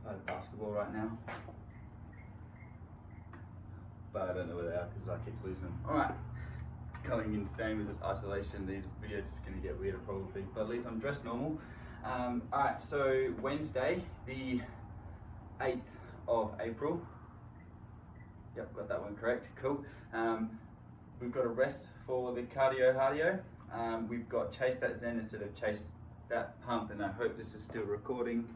play basketball right now. But I don't know where they are because I keep losing them. Alright, going insane with isolation. These videos are just going to get weirder probably, but at least I'm dressed normal. Alright, so Wednesday, the 8th of April. Yep, got that one correct. Cool. We've got a rest for the cardio. We've got Chase That Zen instead of Chase That Pump, and I hope this is still recording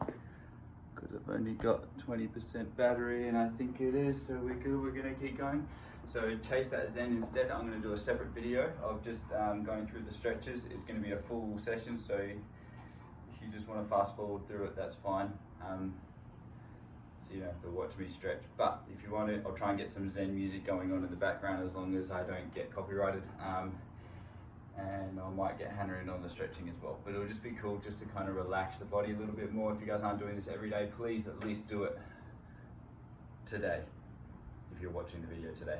because I've only got 20% battery, and I think it is, so we're good. We're gonna keep going. So Chase That Zen instead. I'm gonna do a separate video of just going through the stretches. It's gonna be a full session, so if you just want to fast forward through it, that's fine. So you don't have to watch me stretch, but if you want to, I'll try and get some Zen music going on in the background as long as I don't get copyrighted. And I might get Hannah in on the stretching as well, but it'll just be cool just to kind of relax the body a little bit more. If you guys aren't doing this every day, please at least do it today if you're watching the video today.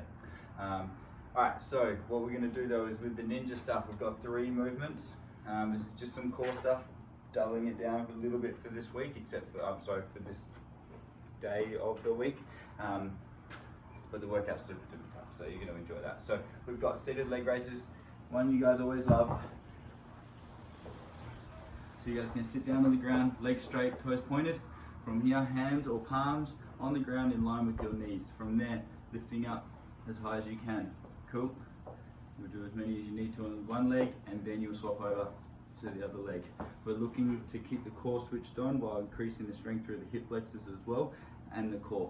Alright, so what we're going to do though is with the ninja stuff, we've got 3 movements. This is just some core stuff, doubling it down a little bit for this week, except for, for this day of the week. But the workout's super tough, so you're going to enjoy that. So we've got seated leg raises, one you guys always love. So you guys can sit down on the ground, legs straight, toes pointed. From here, hands or palms on the ground in line with your knees. From there, lifting up as high as you can. Cool? You'll do as many as you need to on one leg, and then you'll swap over to the other leg. We're looking to keep the core switched on while increasing the strength through the hip flexors as well, and the core.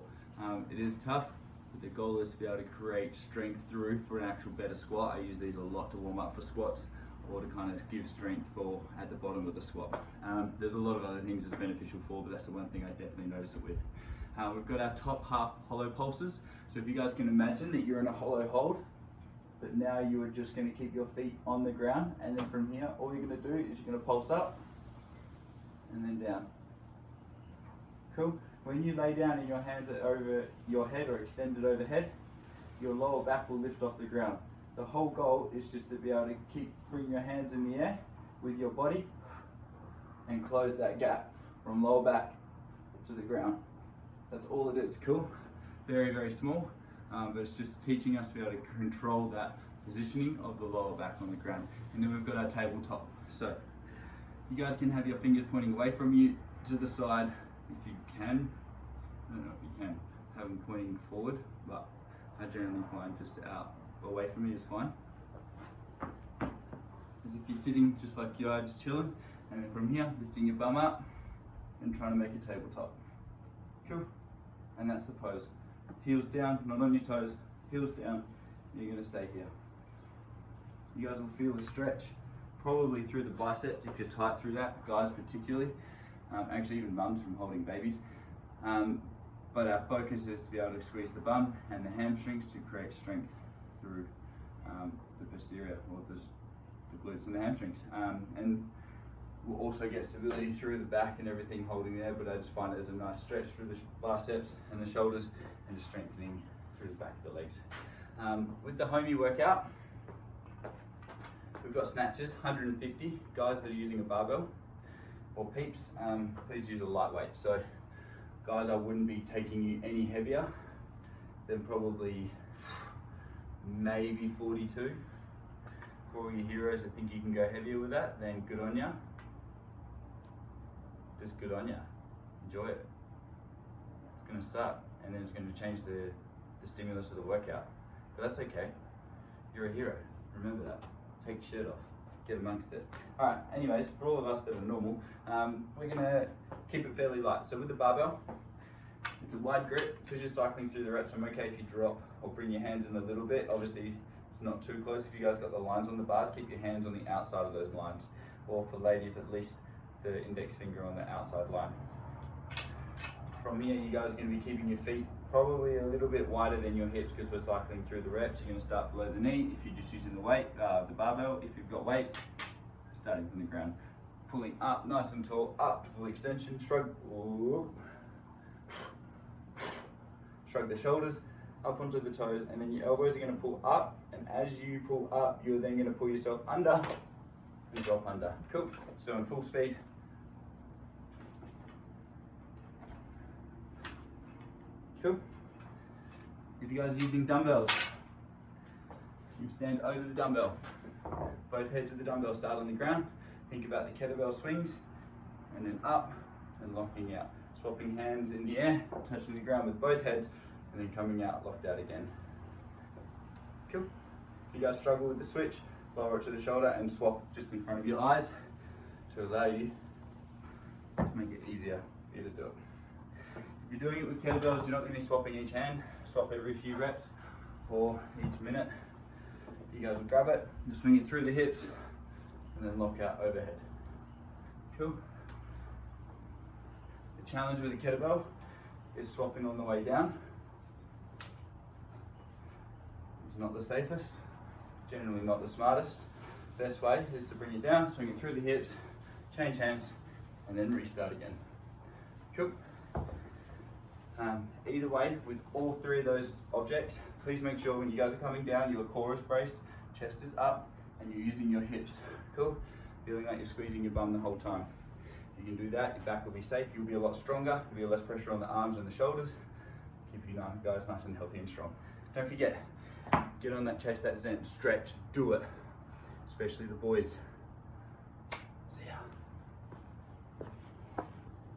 It is tough, but the goal is to be able to create strength through for an actual better squat. I use these a lot to warm up for squats, or to kind of give strength for at the bottom of the squat. There's a lot of other things it's beneficial for, but that's the one thing I definitely notice it with. We've got our top half hollow pulses. So if you guys can imagine that you're in a hollow hold, but now you are just going to keep your feet on the ground, and then from here, all you're going to do is you're going to pulse up and then down. Cool? When you lay down and your hands are over your head or extended overhead, your lower back will lift off the ground. The whole goal is just to be able to bring your hands in the air with your body and close that gap from lower back to the ground. That's all it is. Cool? Very, very small, but it's just teaching us to be able to control that positioning of the lower back on the ground. And then we've got our tabletop. So you guys can have your fingers pointing away from you to the side if you can. I don't know if you can have them pointing forward, but I generally find just out away from me is fine. As if you're sitting just like you are, just chilling, and then from here, lifting your bum up and trying to make a tabletop. Cool. And that's the pose. Heels down, not on your toes, heels down, you're gonna stay here. You guys will feel the stretch, probably through the biceps if you're tight through that, guys particularly, actually even mums from holding babies. But our focus is to be able to squeeze the bum and the hamstrings to create strength through the posterior, or the glutes and the hamstrings. And we'll also get stability through the back and everything holding there, but I just find it as a nice stretch through the biceps and the shoulders, and just strengthening through the back of the legs. With the homie workout, we've got snatches, 150. Guys that are using a barbell or peeps, please use a lightweight. So guys, I wouldn't be taking you any heavier than probably maybe 42. For all your heroes that think you can go heavier with that, then good on ya. Just good on ya. Enjoy it. It's gonna suck, and then it's gonna change the stimulus of the workout. But that's okay. You're a hero. Remember that. Take your shirt off. Get amongst it. Alright, anyways, for all of us that are normal, we're gonna keep it fairly light. So with the barbell, it's a wide grip because you're cycling through the reps. I'm okay if you drop or bring your hands in a little bit. Obviously, it's not too close. If you guys got the lines on the bars, keep your hands on the outside of those lines. Or for ladies, at least the index finger on the outside line. From here, you guys are going to be keeping your feet probably a little bit wider than your hips because we're cycling through the reps. You're going to start below the knee if you're just using the barbell. If you've got weights, starting from the ground. Pulling up nice and tall, up to full extension, shrug. Shrug the shoulders up onto the toes, and then your elbows are going to pull up, and as you pull up, you're then going to pull yourself under and drop under. Cool. So in full speed. Cool. If you guys are using dumbbells, you stand over the dumbbell. Both heads of the dumbbell start on the ground. Think about the kettlebell swings, and then up and locking out. Swapping hands in the air, touching the ground with both heads, and then coming out, locked out again. Cool. If you guys struggle with the switch, lower it to the shoulder and swap just in front of your eyes to allow you to make it easier for you to do it. If you're doing it with kettlebells, you're not going to be swapping each hand. Swap every few reps or each minute. You guys will grab it, just swing it through the hips, and then lock out overhead. Cool. The challenge with a kettlebell is swapping on the way down. It's not the safest, generally not the smartest. Best way is to bring it down, swing it through the hips, change hands, and then restart again. Cool. Either way, with all three of those objects, please make sure when you guys are coming down, your core is braced, chest is up, and you're using your hips. Cool? Feeling like you're squeezing your bum the whole time. You can do that, your back will be safe, you'll be a lot stronger, there'll be less pressure on the arms and the shoulders. Keep you guys nice and healthy and strong. Don't forget, get on that chase, that zen, stretch, do it. Especially the boys.